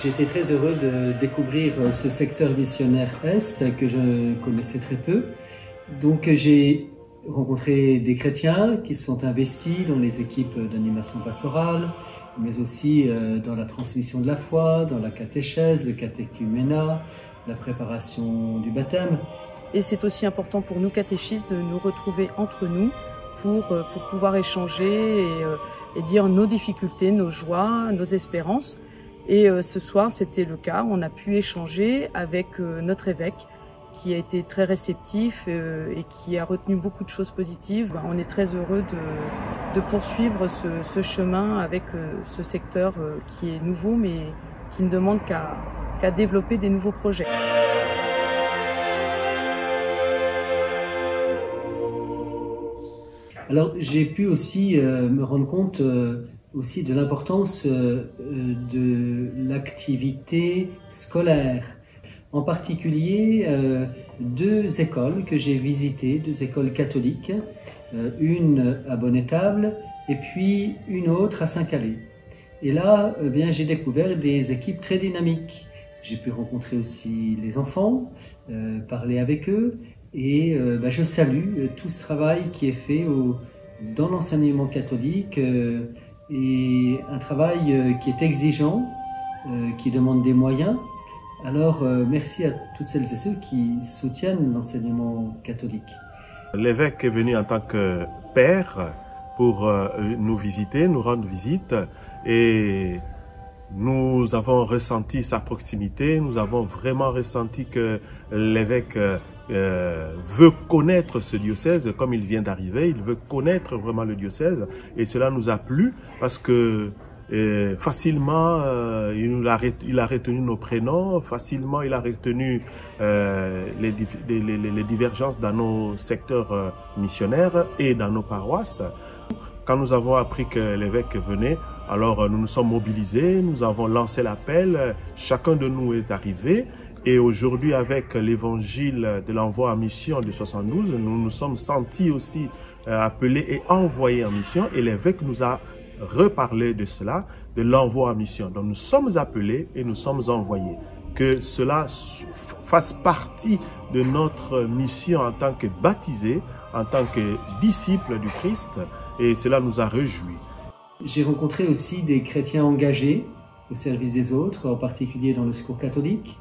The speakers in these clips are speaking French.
J'étais très heureux de découvrir ce secteur missionnaire Est que je connaissais très peu. Donc j'ai rencontré des chrétiens qui sont investis dans les équipes d'animation pastorale, mais aussi dans la transmission de la foi, dans la catéchèse, le catéchuménat, la préparation du baptême. Et c'est aussi important pour nous catéchistes de nous retrouver entre nous pour pouvoir échanger et dire nos difficultés, nos joies, nos espérances. Et ce soir, c'était le cas. On a pu échanger avec notre évêque qui a été très réceptif et qui a retenu beaucoup de choses positives. On est très heureux de poursuivre ce chemin avec ce secteur qui est nouveau, mais qui ne demande qu'à développer des nouveaux projets. Alors j'ai pu aussi me rendre compte aussi de l'importance de l'activité scolaire. En particulier deux écoles que j'ai visitées, deux écoles catholiques, une à Bonnetable et puis une autre à Saint-Calais. Et là, j'ai découvert des équipes très dynamiques. J'ai pu rencontrer aussi les enfants, parler avec eux. Et je salue tout ce travail qui est fait dans l'enseignement catholique et un travail qui est exigeant, qui demande des moyens. Alors merci à toutes celles et ceux qui soutiennent l'enseignement catholique. L'évêque est venu en tant que père pour nous visiter, nous rendre visite et nous avons ressenti sa proximité, nous avons vraiment ressenti que l'évêque veut connaître ce diocèse comme il vient d'arriver, il veut connaître vraiment le diocèse et cela nous a plu parce que facilement il a retenu nos prénoms, facilement il a retenu les divergences dans nos secteurs missionnaires et dans nos paroisses. Quand nous avons appris que l'évêque venait, alors nous nous sommes mobilisés, nous avons lancé l'appel, chacun de nous est arrivé. Et aujourd'hui, avec l'évangile de l'envoi en mission de 72, nous nous sommes sentis aussi appelés et envoyés en mission. Et l'évêque nous a reparlé de cela, de l'envoi en mission. Donc nous sommes appelés et nous sommes envoyés. Que cela fasse partie de notre mission en tant que baptisés, en tant que disciples du Christ. Et cela nous a réjouis. J'ai rencontré aussi des chrétiens engagés au service des autres, en particulier dans le secours catholique.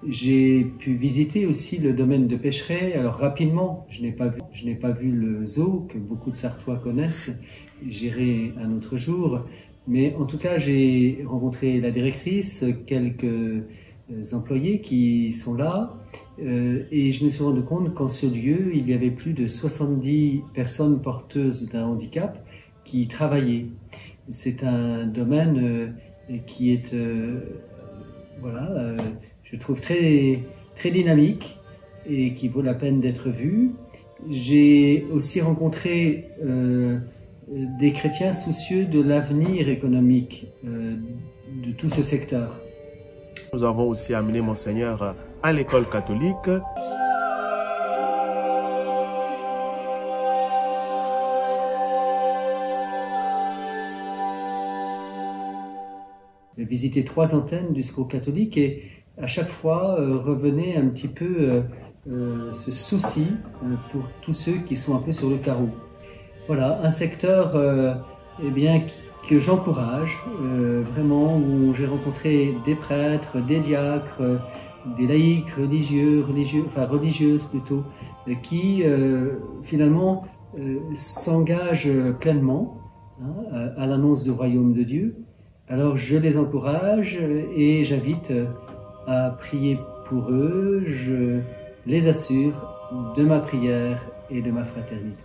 J'ai pu visiter aussi le domaine de Pécheret. Alors rapidement, je n'ai pas vu le zoo que beaucoup de Sarthois connaissent. J'irai un autre jour. Mais en tout cas, j'ai rencontré la directrice, quelques employés qui sont là. Et je me suis rendu compte qu'en ce lieu, il y avait plus de 70 personnes porteuses d'un handicap qui travaillaient. C'est un domaine qui est... je trouve très dynamique et qui vaut la peine d'être vu. J'ai aussi rencontré des chrétiens soucieux de l'avenir économique de tout ce secteur. Nous avons aussi amené Monseigneur à l'école catholique. J'ai visité 3 antennes du secours catholique et à chaque fois revenait un petit peu ce souci pour tous ceux qui sont un peu sur le carreau. Voilà, un secteur que j'encourage vraiment, où j'ai rencontré des prêtres, des diacres, des laïcs, religieuses plutôt, qui finalement s'engagent pleinement à l'annonce du royaume de Dieu. Alors je les encourage et j'invite à prier pour eux. Je les assure de ma prière et de ma fraternité.